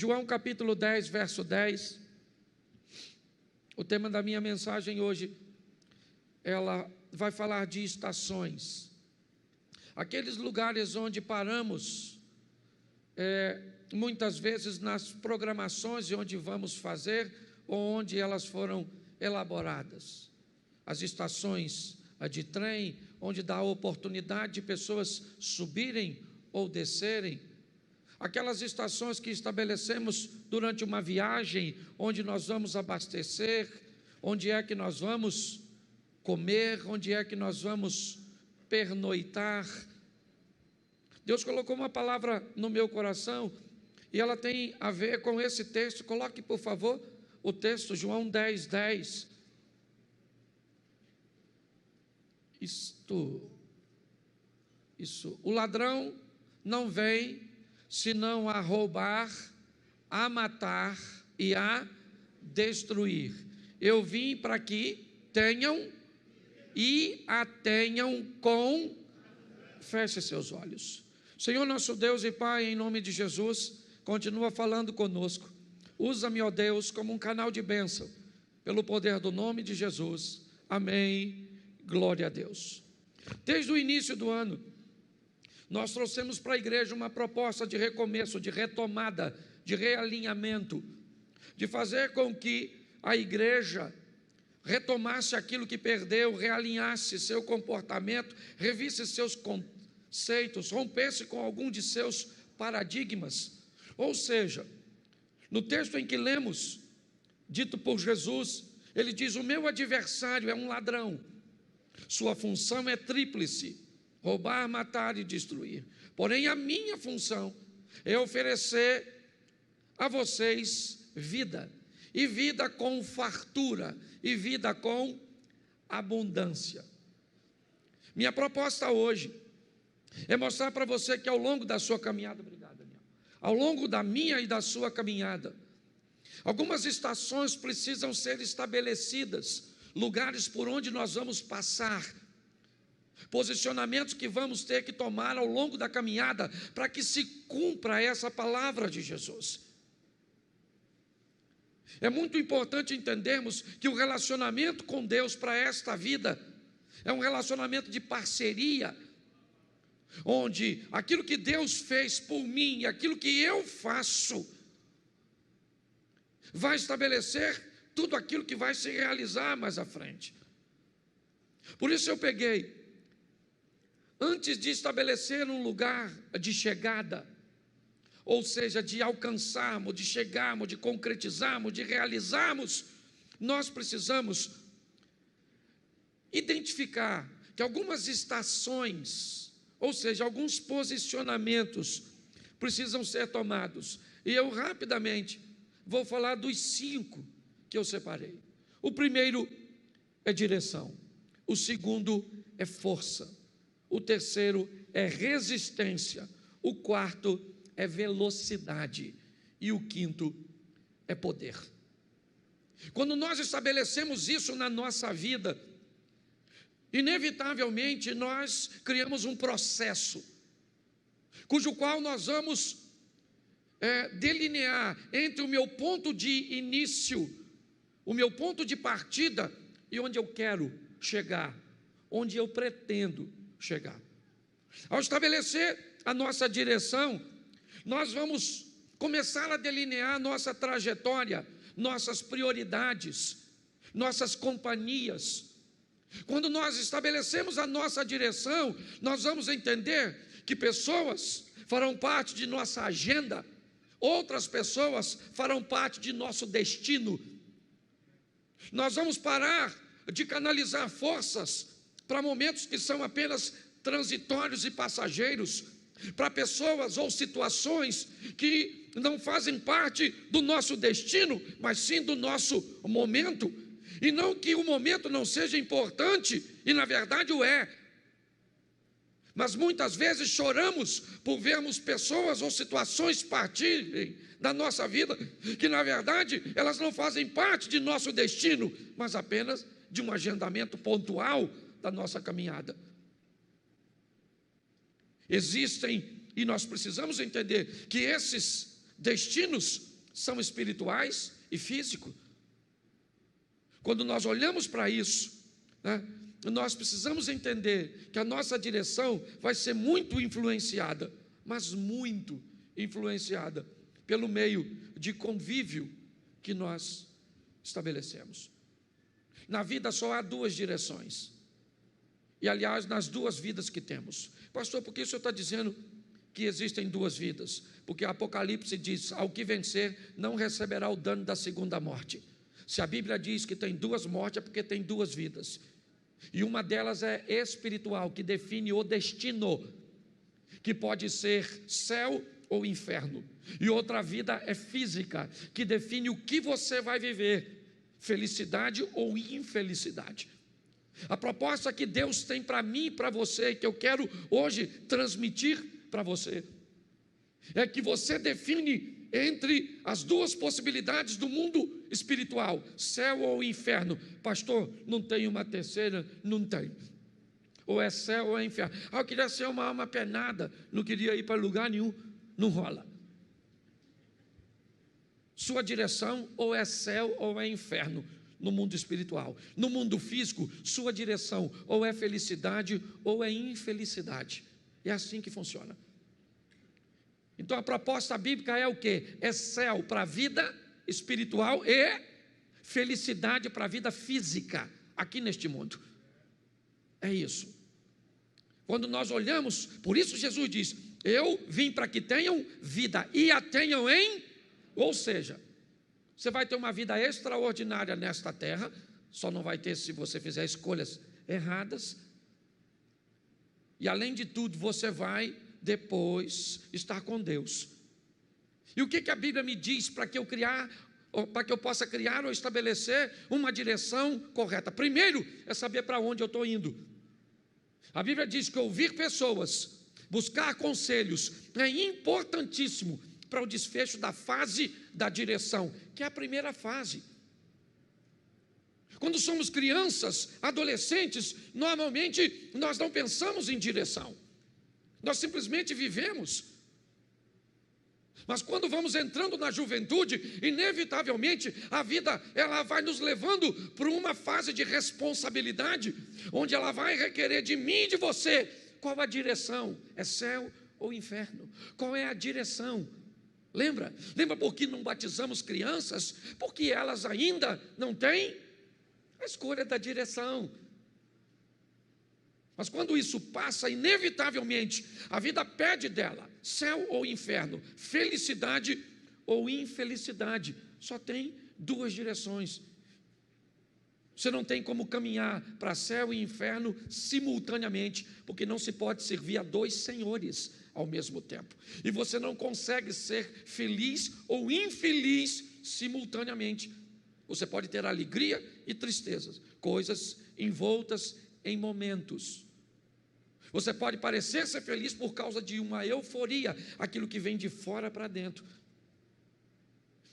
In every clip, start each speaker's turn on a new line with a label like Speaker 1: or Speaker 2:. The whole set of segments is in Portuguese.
Speaker 1: João capítulo 10, verso 10. O tema da minha mensagem hoje, ela vai falar de estações. Aqueles lugares onde paramos, muitas vezes nas programações de onde vamos fazer, ou onde elas foram elaboradas. As estações de trem, onde dá a oportunidade de pessoas subirem ou descerem. Aquelas estações que estabelecemos durante uma viagem, onde nós vamos abastecer, onde é que nós vamos comer, onde é que nós vamos pernoitar. Deus colocou uma palavra no meu coração, e ela tem a ver com esse texto. Coloque, por favor, o texto, João 10, 10. O ladrão não vem senão a roubar, a matar e a destruir. Eu vim para que tenham e a tenham com... Feche seus olhos. Senhor nosso Deus e Pai, em nome de Jesus, continua falando conosco. Usa-me, ó Deus, como um canal de bênção, pelo poder do nome de Jesus. Amém. Glória a Deus. Desde o início do ano, nós trouxemos para a igreja uma proposta de recomeço, de retomada, de realinhamento, de fazer com que a igreja retomasse aquilo que perdeu, realinhasse seu comportamento, revisse seus conceitos, rompesse com algum de seus paradigmas. Ou seja, no texto em que lemos, dito por Jesus, ele diz: o meu adversário é um ladrão, sua função é tríplice: roubar, matar e destruir. Porém, a minha função é oferecer a vocês vida, e vida com fartura, e vida com abundância. Minha proposta hoje é mostrar para você que ao longo da sua caminhada, obrigado, Daniel, ao longo da minha e da sua caminhada, algumas estações precisam ser estabelecidas, lugares por onde nós vamos passar, posicionamentos que vamos ter que tomar ao longo da caminhada, para que se cumpra essa palavra de Jesus. É muito importante entendermos que o relacionamento com Deus para esta vida é um relacionamento de parceria, onde aquilo que Deus fez por mim, aquilo que eu faço, vai estabelecer tudo aquilo que vai se realizar mais à frente. Por isso eu peguei, antes de estabelecer um lugar de chegada, ou seja, de alcançarmos, de chegarmos, de concretizarmos, de realizarmos, nós precisamos identificar que algumas estações, ou seja, alguns posicionamentos precisam ser tomados. E eu rapidamente vou falar dos 5 que eu separei. O primeiro é direção, o segundo é força, o terceiro é resistência, o quarto é velocidade e o quinto é poder. Quando nós estabelecemos isso na nossa vida, inevitavelmente nós criamos um processo, cujo qual nós vamos delinear entre o meu ponto de início, o meu ponto de partida e onde eu quero chegar, onde eu pretendo chegar. Ao estabelecer a nossa direção, nós vamos começar a delinear nossa trajetória, nossas prioridades, nossas companhias. Quando nós estabelecemos a nossa direção, nós vamos entender que pessoas farão parte de nossa agenda, outras pessoas farão parte de nosso destino. Nós vamos parar de canalizar forças para momentos que são apenas transitórios e passageiros, para pessoas ou situações que não fazem parte do nosso destino, mas sim do nosso momento. E não que o momento não seja importante, e na verdade o é, mas muitas vezes choramos por vermos pessoas ou situações partirem da nossa vida, que na verdade elas não fazem parte de nosso destino, mas apenas de um agendamento pontual da nossa caminhada. Existem, e nós precisamos entender que esses destinos são espirituais e físicos. Quando nós olhamos para isso, né, nós precisamos entender que a nossa direção vai ser muito influenciada, mas muito influenciada pelo meio de convívio que nós estabelecemos. Na vida só há duas direções. E, aliás, nas duas vidas que temos. Pastor, por que o senhor está dizendo que existem duas vidas? Porque Apocalipse diz: ao que vencer não receberá o dano da segunda morte. Se a Bíblia diz que tem duas mortes, é porque tem duas vidas. E uma delas é espiritual, que define o destino, que pode ser céu ou inferno. E outra vida é física, que define o que você vai viver, felicidade ou infelicidade. A proposta que Deus tem para mim e para você, que eu quero hoje transmitir para você, é que você define entre as duas possibilidades do mundo espiritual, céu ou inferno. Pastor, não tem uma terceira? Não tem. Ou é céu ou é inferno. Eu queria ser uma alma penada, não queria ir para lugar nenhum. Não rola. Sua direção ou é céu ou é inferno no mundo espiritual. No mundo físico, sua direção ou é felicidade ou é infelicidade. É assim que funciona. Então a proposta bíblica é o quê? É céu para a vida espiritual e felicidade para a vida física aqui neste mundo. É isso. Quando nós olhamos, por isso Jesus diz: eu vim para que tenham vida e a tenham em... Ou seja, você vai ter uma vida extraordinária nesta terra, só não vai ter se você fizer escolhas erradas. E além de tudo, você vai depois estar com Deus. E o que a Bíblia me diz para que eu possa criar ou estabelecer uma direção correta? Primeiro é saber para onde eu estou indo. A Bíblia diz que ouvir pessoas, buscar conselhos é importantíssimo para o desfecho da fase da direção, que é a primeira fase. Quando somos crianças, adolescentes, normalmente nós não pensamos em direção, nós simplesmente vivemos. Mas quando vamos entrando na juventude, inevitavelmente a vida ela vai nos levando para uma fase de responsabilidade, onde ela vai requerer de mim e de você qual a direção, é céu ou inferno, qual é a direção. Lembra por que não batizamos crianças? Porque elas ainda não têm a escolha da direção. Mas quando isso passa, inevitavelmente, a vida pede dela, céu ou inferno, felicidade ou infelicidade. Só tem duas direções. Você não tem como caminhar para céu e inferno simultaneamente, porque não se pode servir a dois senhores ao mesmo tempo. E você não consegue ser feliz ou infeliz simultaneamente. Você pode ter alegria e tristezas, coisas envoltas em momentos. Você pode parecer ser feliz por causa de uma euforia, aquilo que vem de fora para dentro.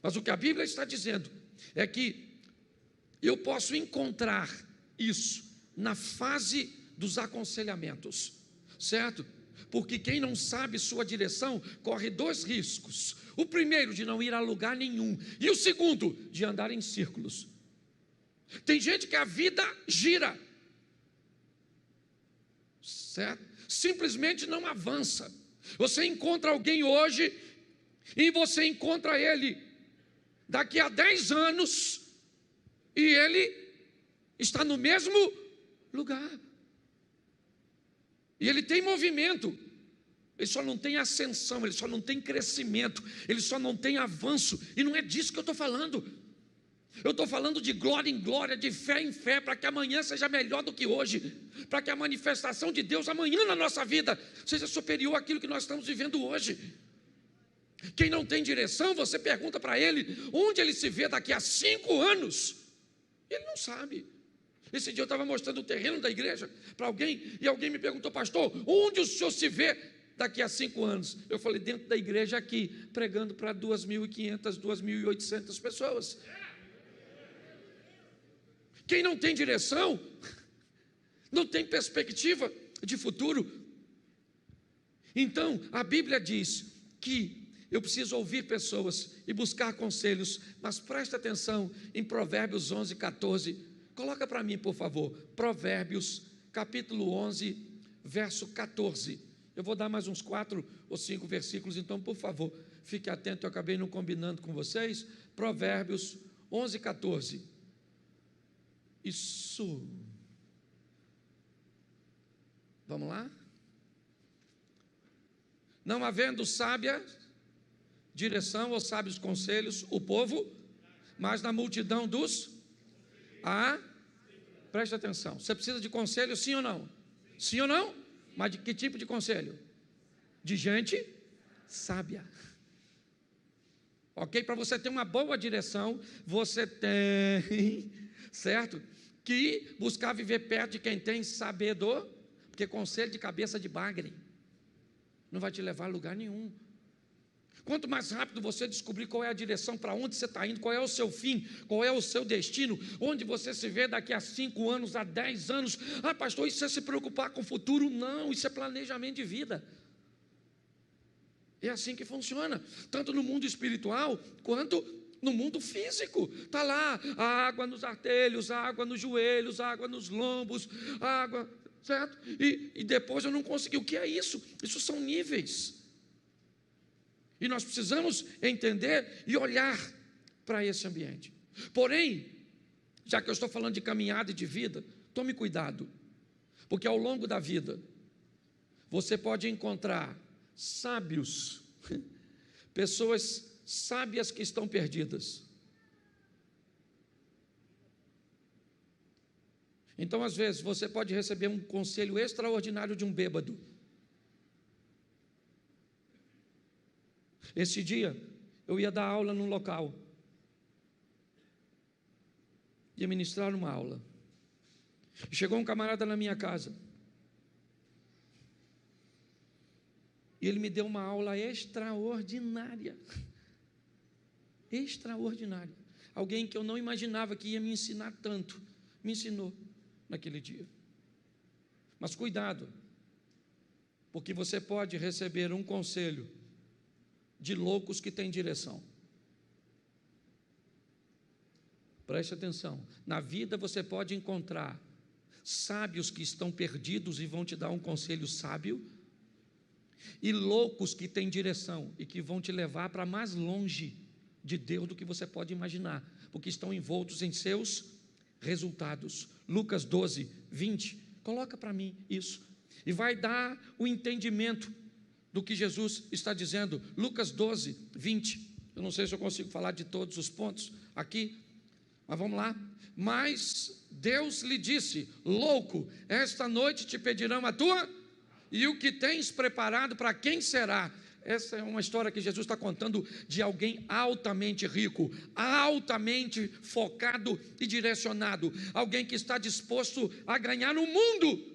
Speaker 1: Mas o que a Bíblia está dizendo é que eu posso encontrar isso na fase dos aconselhamentos, certo? Porque quem não sabe sua direção corre dois riscos. O primeiro, de não ir a lugar nenhum, e o segundo, de andar em círculos. Tem gente que a vida gira, certo? Simplesmente não avança. Você encontra alguém hoje e você encontra ele daqui a 10 anos e ele está no mesmo lugar. E ele tem movimento, ele só não tem ascensão, ele só não tem crescimento, ele só não tem avanço. E não é disso que eu estou falando. Eu estou falando de glória em glória, de fé em fé, para que amanhã seja melhor do que hoje, para que a manifestação de Deus amanhã na nossa vida seja superior àquilo que nós estamos vivendo hoje. Quem não tem direção, você pergunta para ele onde ele se vê daqui a 5 anos, ele não sabe. Esse dia eu estava mostrando o terreno da igreja para alguém, e alguém me perguntou: pastor, onde o senhor se vê daqui a 5 anos? Eu falei: dentro da igreja aqui, pregando para 2.500, 2.800 pessoas. Quem não tem direção, não tem perspectiva de futuro. Então, a Bíblia diz que eu preciso ouvir pessoas e buscar conselhos, mas presta atenção em Provérbios 11, 14. Coloca para mim, por favor, Provérbios, capítulo 11, verso 14. Eu vou dar mais uns 4 ou 5 versículos, então, por favor, fique atento, eu acabei não combinando com vocês. Provérbios 11, 14. Isso. Vamos lá? Não havendo sábia direção ou sábios conselhos, o povo, mas na multidão dos... Preste atenção, você precisa de conselho, sim ou não? Sim ou não? Mas de que tipo de conselho? De gente sábia. Ok? Para você ter uma boa direção, você tem, certo? Que buscar viver perto de quem tem sabedor, porque conselho de cabeça de bagre não vai te levar a lugar nenhum. Quanto mais rápido você descobrir qual é a direção, para onde você está indo, qual é o seu fim, qual é o seu destino, onde você se vê daqui a 5 anos, a 10 anos. Pastor, isso é se preocupar com o futuro? Não, isso é planejamento de vida. É assim que funciona, tanto no mundo espiritual, quanto no mundo físico. Está lá, a água nos artelhos, a água nos joelhos, a água nos lombos, a água, certo? E depois eu não consegui. O que é isso? Isso são níveis. E nós precisamos entender e olhar para esse ambiente. Porém, já que eu estou falando de caminhada e de vida, tome cuidado, porque ao longo da vida, você pode encontrar sábios, pessoas sábias que estão perdidas. Então, às vezes, você pode receber um conselho extraordinário de um bêbado. Esse dia, eu ia dar aula num local, ia ministrar uma aula, chegou um camarada na minha casa, e ele me deu uma aula extraordinária, alguém que eu não imaginava que ia me ensinar tanto, me ensinou naquele dia. Mas cuidado, porque você pode receber um conselho de loucos que têm direção. Preste atenção, na vida você pode encontrar sábios que estão perdidos e vão te dar um conselho sábio, e loucos que têm direção e que vão te levar para mais longe de Deus do que você pode imaginar, porque estão envoltos em seus resultados. Lucas 12, 20, coloca para mim isso, e vai dar o entendimento do que Jesus está dizendo. Lucas 12, 20, eu não sei se eu consigo falar de todos os pontos aqui, mas vamos lá. Mas Deus lhe disse: louco, esta noite te pedirão a tua, e o que tens preparado para quem será? Essa é uma história que Jesus está contando de alguém altamente rico, altamente focado e direcionado, alguém que está disposto a ganhar o mundo.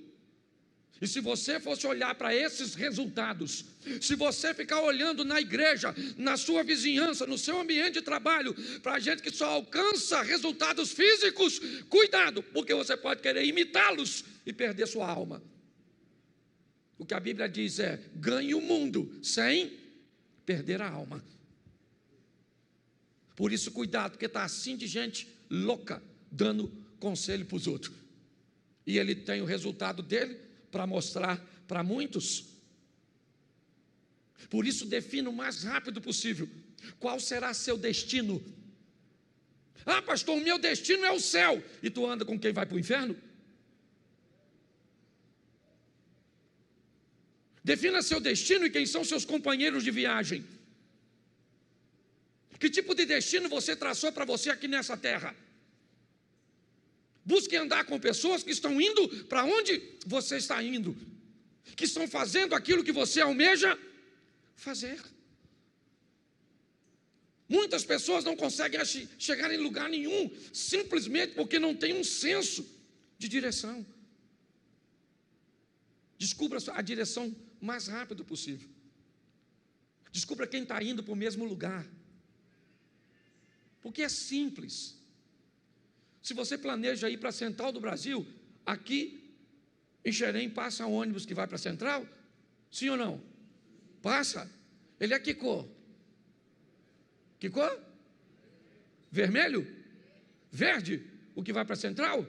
Speaker 1: E se você fosse olhar para esses resultados, se você ficar olhando na igreja, na sua vizinhança, no seu ambiente de trabalho, para gente que só alcança resultados físicos, cuidado, porque você pode querer imitá-los e perder sua alma. O que a Bíblia diz é: ganhe o mundo sem perder a alma. Por isso, cuidado, porque está assim de gente louca, dando conselho para os outros. E ele tem o resultado dele para mostrar para muitos. Por isso, defina o mais rápido possível qual será seu destino. Pastor, o meu destino é o céu. E tu anda com quem vai para o inferno? Defina seu destino e quem são seus companheiros de viagem. Que tipo de destino você traçou para você aqui nessa terra? Busque andar com pessoas que estão indo para onde você está indo, que estão fazendo aquilo que você almeja fazer. Muitas pessoas não conseguem chegar em lugar nenhum, simplesmente porque não tem um senso de direção. Descubra a direção mais rápido possível. Descubra quem está indo para o mesmo lugar, porque é simples. Se você planeja ir para a Central do Brasil, aqui em Xerém passa ônibus que vai para a Central? Sim ou não? Passa. Ele é que cor? Que cor? Vermelho? Verde? O que vai para a central?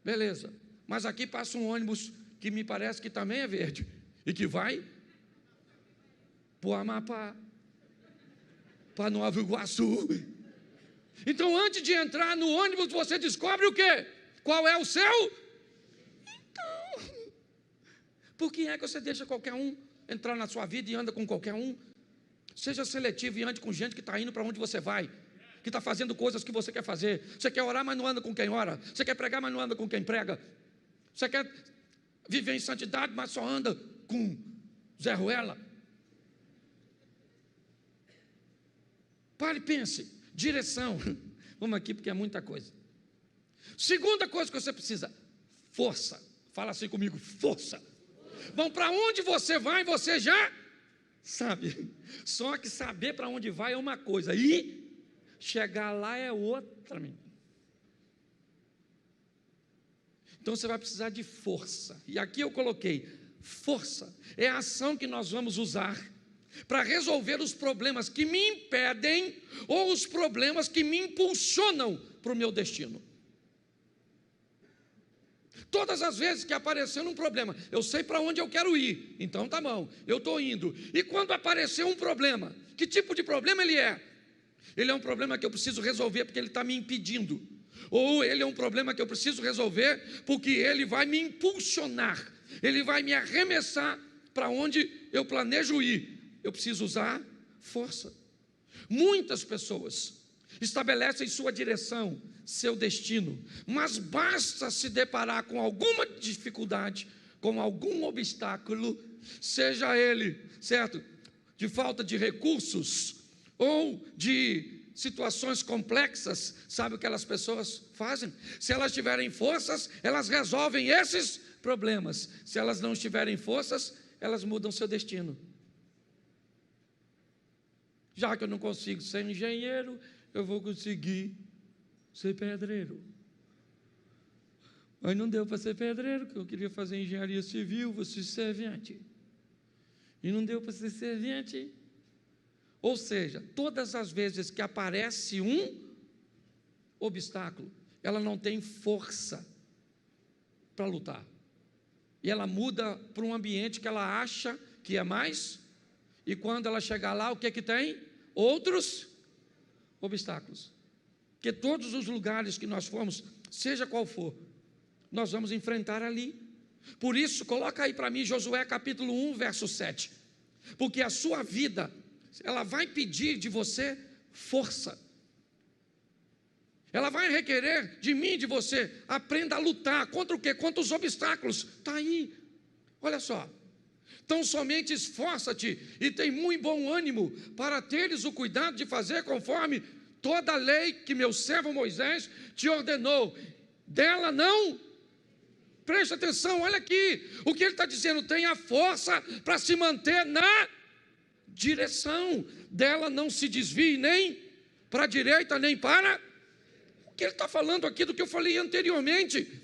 Speaker 1: Beleza. Mas aqui passa um ônibus que me parece que também é verde e que vai para o Amapá, para Nova Iguaçu. Então, antes de entrar no ônibus, você descobre o quê? Qual é o seu? Então, por que é que você deixa qualquer um entrar na sua vida e anda com qualquer um? Seja seletivo e ande com gente que está indo para onde você vai, que está fazendo coisas que você quer fazer. Você quer orar, mas não anda com quem ora. Você quer pregar, mas não anda com quem prega. Você quer viver em santidade, mas só anda com Zé Ruela. Pare e pense. Direção. Vamos aqui porque é muita coisa. Segunda coisa que você precisa: força. Fala assim comigo: força. Bom, para onde você vai, você já sabe. Só que saber para onde vai é uma coisa, e chegar lá é outra. Então você vai precisar de força. E aqui eu coloquei: força é a ação que nós vamos usar para resolver os problemas que me impedem ou os problemas que me impulsionam para o meu destino. Todas as vezes que aparecer um problema, eu sei para onde eu quero ir, então tá bom, eu estou indo. E quando aparecer um problema, que tipo de problema ele é? Ele é um problema que eu preciso resolver porque ele está me impedindo, ou ele é um problema que eu preciso resolver porque ele vai me impulsionar, ele vai me arremessar para onde eu planejo ir. Eu preciso usar força. Muitas pessoas estabelecem sua direção, seu destino, mas basta se deparar com alguma dificuldade, com algum obstáculo, seja ele, certo, de falta de recursos ou de situações complexas. Sabe o que aquelas pessoas fazem? Se elas tiverem forças, elas resolvem esses problemas. Se elas não tiverem forças, elas mudam seu destino. Já que eu não consigo ser engenheiro, eu vou conseguir ser pedreiro. Mas não deu para ser pedreiro, porque eu queria fazer engenharia civil, vou ser servente. E não deu para ser servente. Ou seja, todas as vezes que aparece um obstáculo, ela não tem força para lutar. E ela muda para um ambiente que ela acha que é mais. E quando ela chegar lá, o que tem? Outros obstáculos. Porque todos os lugares que nós formos, seja qual for, nós vamos enfrentar ali. Por isso, coloca aí para mim Josué capítulo 1, verso 7. Porque a sua vida, ela vai pedir de você força. Ela vai requerer de mim, de você, aprenda a lutar. Contra o quê? Contra os obstáculos. Está aí. Olha só. Então somente esforça-te e tem muito bom ânimo para teres o cuidado de fazer conforme toda a lei que meu servo Moisés te ordenou. Dela não, preste atenção, olha aqui, o que ele está dizendo: tenha força para se manter na direção, dela não se desvie nem para a direita nem para. O que ele está falando aqui do que eu falei anteriormente.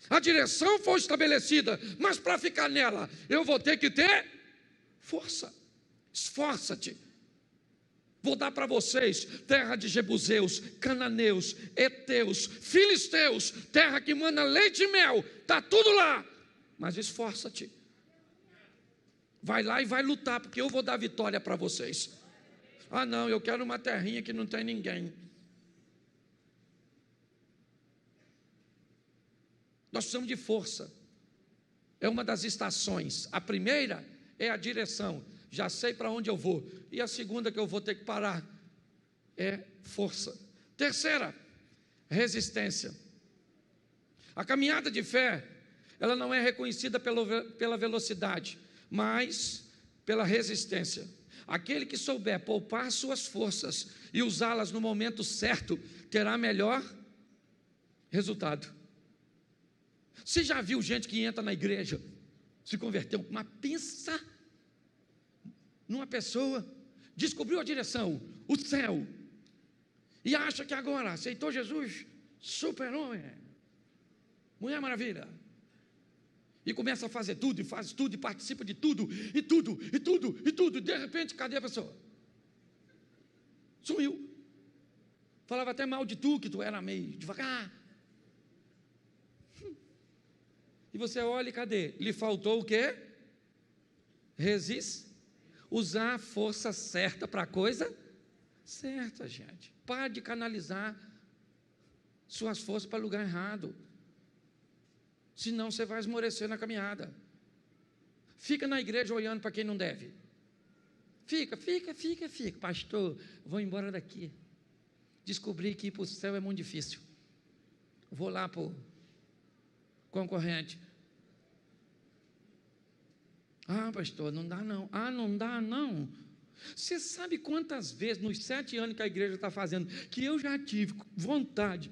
Speaker 1: A direção foi estabelecida, mas para ficar nela, eu vou ter que ter força. Esforça-te. Vou dar para vocês terra de jebuseus, cananeus, heteus, filisteus, terra que mana leite e mel, está tudo lá. Mas esforça-te. Vai lá e vai lutar, porque eu vou dar vitória para vocês. Ah não, eu quero uma terrinha que não tem ninguém. Nós precisamos de força. É uma das estações. A primeira é a direção. Já sei para onde eu vou. E a segunda que eu vou ter que parar é força. Terceira, resistência. A caminhada de fé, ela não é reconhecida pela velocidade, mas pela resistência. Aquele que souber poupar suas forças e usá-las no momento certo, terá melhor resultado. Você já viu gente que entra na igreja, se converteu, mas pensa numa pessoa, descobriu a direção, o céu, e acha que agora aceitou Jesus, super-homem, mulher maravilha, e começa a fazer tudo, e faz tudo, e participa de tudo, e de repente, cadê a pessoa? Sumiu. Falava até mal de tu, que tu era meio devagar. E você olha e cadê? Lhe faltou o quê? Usar a força certa para a coisa certa, gente. Pare de canalizar suas forças para lugar errado. Senão você vai esmorecer na caminhada. Fica na igreja olhando para quem não deve. Fica. Pastor, vou embora daqui. Descobri que ir para o céu é muito difícil. Vou lá para o concorrente. Ah, pastor, não dá não. Ah, não dá não. Você sabe quantas vezes, nos 7 anos que a igreja está fazendo, que eu já tive vontade.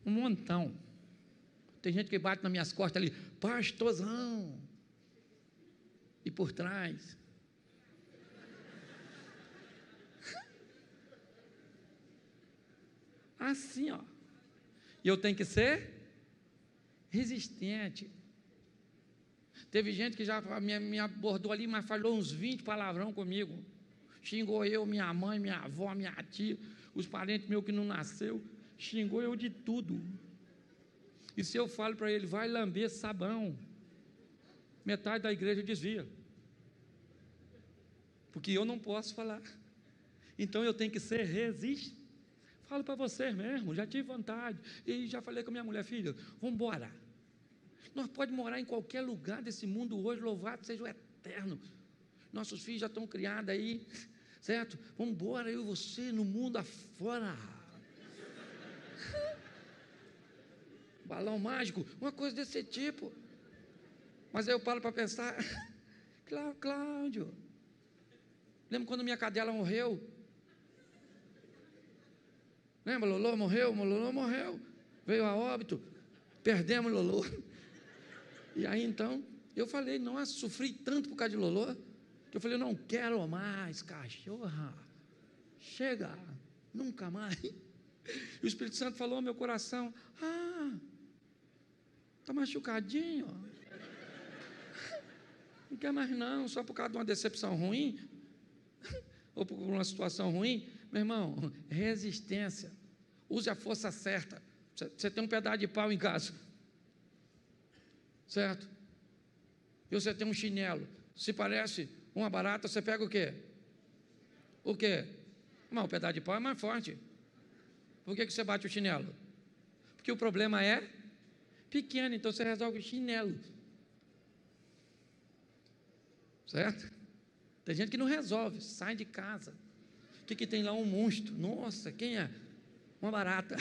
Speaker 1: Um montão. Tem gente que bate nas minhas costas ali, pastorzão. E por trás. Assim, ó. E eu tenho que ser resistente. Teve gente que já me abordou ali, mas falou uns 20 palavrão comigo. Xingou eu, minha mãe, minha avó, minha tia, os parentes meus que não nasceu. Xingou eu de tudo. E se eu falo para ele, vai lamber sabão, metade da igreja desvia. Porque eu não posso falar. Então eu tenho que ser resistente. Falo para vocês mesmo, já tive vontade. E já falei com a minha mulher, filha, vamos embora. Nós podemos morar em qualquer lugar desse mundo hoje, louvado seja o Eterno. Nossos filhos já estão criados aí, certo? Vamos embora, eu e você, no mundo afora. Balão mágico, uma coisa desse tipo. Mas aí eu paro para pensar, Cláudio, lembra quando minha cadela morreu? Lembra, Lolô morreu? Lolô morreu, veio a óbito, perdemos Lolô. E aí então, eu falei, nossa, sofri tanto por causa de Lolô, que eu falei, não quero mais cachorra, chega, nunca mais. E o Espírito Santo falou ao meu coração, está machucadinho, não quer mais não, só por causa de uma decepção ruim, ou por uma situação ruim. Meu irmão, resistência, use a força certa. Você tem um pedaço de pau em casa, certo? E você tem um chinelo, se parece uma barata, você pega o quê? O quê? Mas o pedaço de pau é mais forte. Por que você bate o chinelo? Porque o problema é pequeno, então você resolve o chinelo, certo? Tem gente que não resolve, sai de casa. O que tem lá? Um monstro. Nossa, quem é? Uma barata.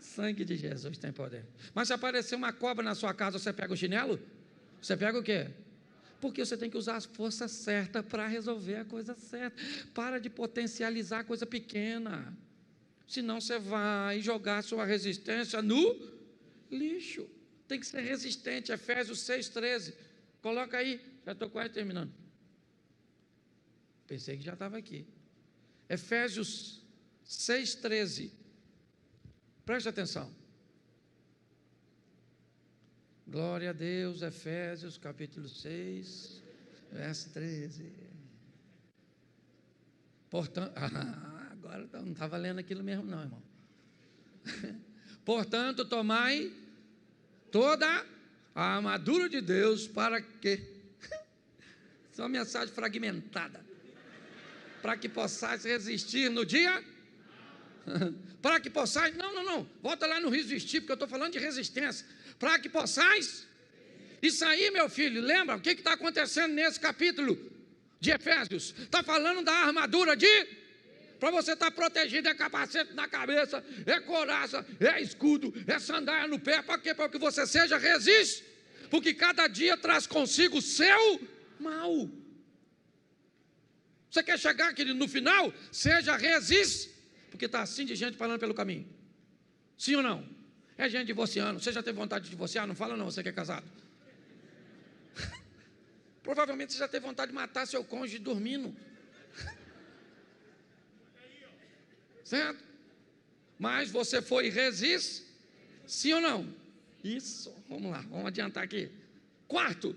Speaker 1: Sangue de Jesus tem poder. Mas se aparecer uma cobra na sua casa, você pega o chinelo? Você pega o quê? Porque você tem que usar a força certa para resolver a coisa certa. Para de potencializar a coisa pequena. Senão você vai jogar a sua resistência no lixo. Tem que ser resistente. Efésios 6,13. Coloca aí. Já estou quase terminando. Pensei que já estava aqui. Efésios 6,13. Preste atenção. Glória a Deus, Efésios capítulo 6, verso 13. Portanto, agora não estava lendo aquilo mesmo não, irmão. Portanto, tomai toda a armadura de Deus para que... Isso é uma mensagem fragmentada. Para que possais resistir no dia? Para que possais, não, volta lá no resistir, porque eu estou falando de resistência. Para que possais, isso aí, meu filho, lembra o que está acontecendo nesse capítulo de Efésios? Está falando da armadura para você estar protegido, é capacete na cabeça, é couraça, é escudo, é sandália no pé, para quê? Para que você seja resiste, porque cada dia traz consigo o seu mal. Você quer chegar, querido, no final? Seja resiste, porque está assim de gente falando pelo caminho. Sim ou não? É gente divorciando. Você já teve vontade de divorciar? Não fala não, você que é casado. Provavelmente você já teve vontade de matar seu cônjuge dormindo. Certo? Mas você foi resiste. Sim ou não? Isso, vamos lá, vamos adiantar aqui. Quarto,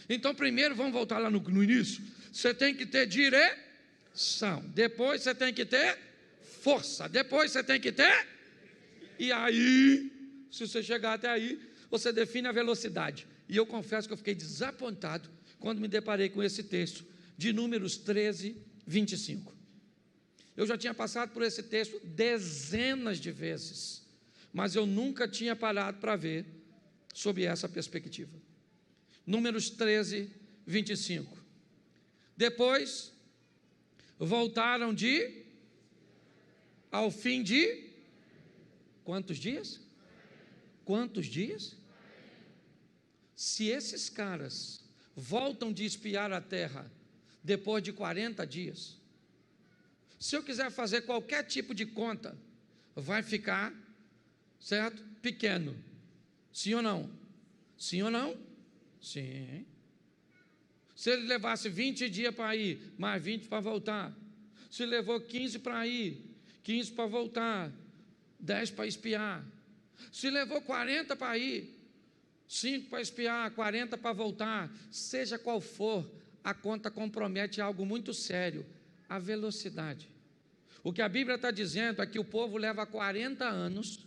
Speaker 1: então primeiro vamos voltar lá no início. Você tem que ter direção, depois você tem que ter força, depois você tem que ter... E aí, se você chegar até aí, você define a velocidade. E eu confesso que eu fiquei desapontado quando me deparei com esse texto de Números 13, 25. Eu já tinha passado por esse texto dezenas de vezes, mas eu nunca tinha parado para ver sob essa perspectiva. Números 13, 25. Depois, voltaram ao fim de quantos dias? Quantos dias? Se esses caras voltam de espiar a terra depois de 40 dias, se eu quiser fazer qualquer tipo de conta, vai ficar, certo? Pequeno. Sim ou não? Sim ou não? Sim. Se ele levasse 20 dias para ir, mais 20 para voltar. Se levou 15 para ir, 15 para voltar, 10 para espiar. Se levou 40 para ir, 5 para espiar, 40 para voltar, seja qual for, a conta compromete algo muito sério, a velocidade. O que a Bíblia está dizendo é que o povo leva 40 anos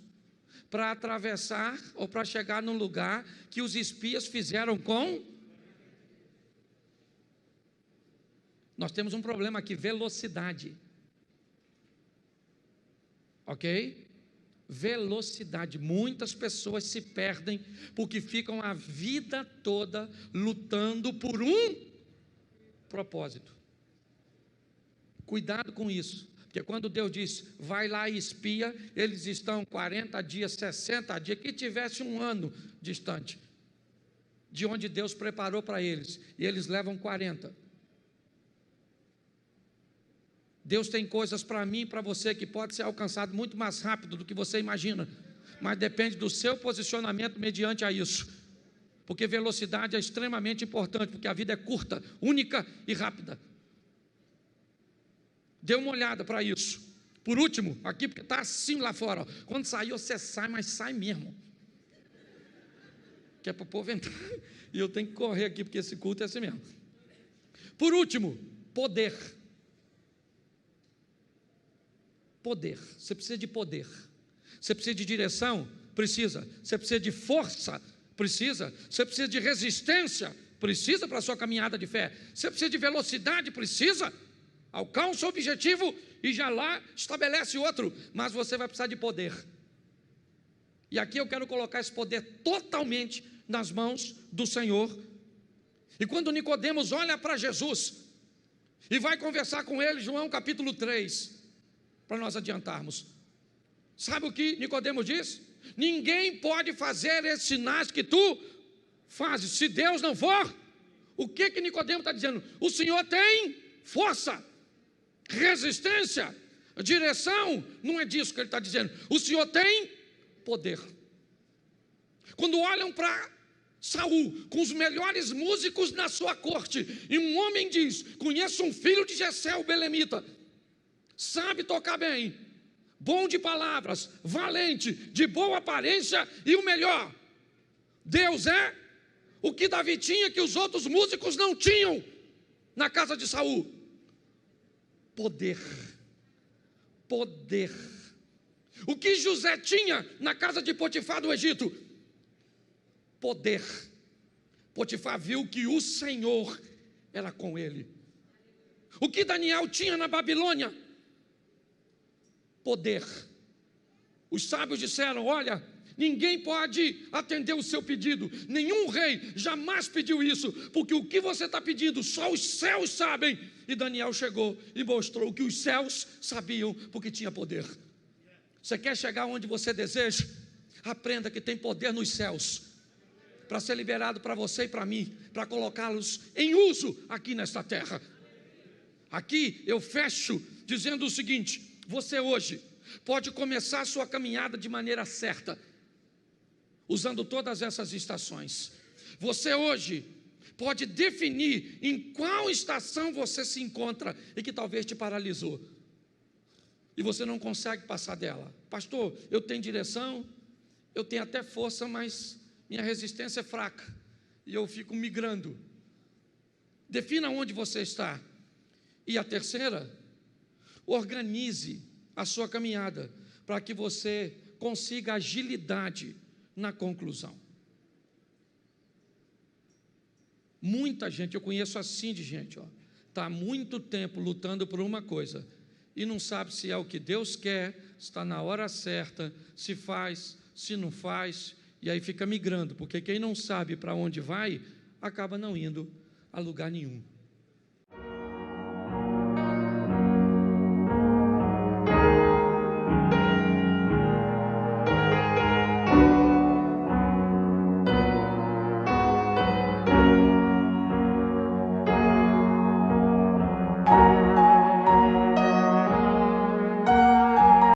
Speaker 1: para atravessar ou para chegar num lugar que os espias fizeram com... Nós temos um problema aqui, velocidade. Ok? Velocidade. Muitas pessoas se perdem porque ficam a vida toda lutando por um propósito. Cuidado com isso, porque quando Deus diz, vai lá e espia, eles estão 40 dias, 60 dias, que tivesse um ano distante de onde Deus preparou para eles, e eles levam 40. Deus tem coisas para mim e para você que pode ser alcançado muito mais rápido do que você imagina, mas depende do seu posicionamento mediante a isso, porque velocidade é extremamente importante, porque a vida é curta, única e rápida. Dê uma olhada para isso. Por último, aqui, porque está assim lá fora, ó. Quando sair você sai, mas sai mesmo, que é para o povo entrar, e eu tenho que correr aqui, porque esse culto é assim mesmo. Por último, poder. Poder, você precisa de poder, você precisa de direção, precisa, você precisa de força, precisa, você precisa de resistência, precisa para a sua caminhada de fé, você precisa de velocidade, precisa, alcança o objetivo e já lá estabelece outro, mas você vai precisar de poder. E aqui eu quero colocar esse poder totalmente nas mãos do Senhor. E quando Nicodemos olha para Jesus e vai conversar com ele, João capítulo 3, para nós adiantarmos, sabe o que Nicodemos diz? Ninguém pode fazer esses sinais que tu fazes, se Deus não for. O que Nicodemos está dizendo? O Senhor tem força, resistência, direção. Não é disso que ele está dizendo. O Senhor tem poder. Quando olham para Saul, com os melhores músicos na sua corte, e um homem diz, conheço um filho de Jessé, o belemita, sabe tocar bem, bom de palavras, valente, de boa aparência e o melhor, Deus é o que Davi tinha que os outros músicos não tinham na casa de Saul: poder. Poder. O que José tinha na casa de Potifar do Egito? Poder. Potifar viu que o Senhor era com ele. O que Daniel tinha na Babilônia? Poder. Os sábios disseram, olha, ninguém pode atender o seu pedido, nenhum rei jamais pediu isso, porque o que você está pedindo, só os céus sabem. E Daniel chegou e mostrou que os céus sabiam, porque tinha poder. Você quer chegar onde você deseja? Aprenda que tem poder nos céus, para ser liberado para você e para mim, para colocá-los em uso aqui nesta terra. Aqui eu fecho dizendo o seguinte: você hoje pode começar a sua caminhada de maneira certa, usando todas essas estações. Você hoje pode definir em qual estação você se encontra e que talvez te paralisou, e você não consegue passar dela. Pastor, eu tenho direção, eu tenho até força, mas minha resistência é fraca, e eu fico migrando. Defina onde você está. E a terceira, organize a sua caminhada, para que você consiga agilidade na conclusão. Muita gente, eu conheço assim de gente, está há muito tempo lutando por uma coisa, e não sabe se é o que Deus quer, se está na hora certa, se faz, se não faz, e aí fica migrando, porque quem não sabe para onde vai, acaba não indo a lugar nenhum.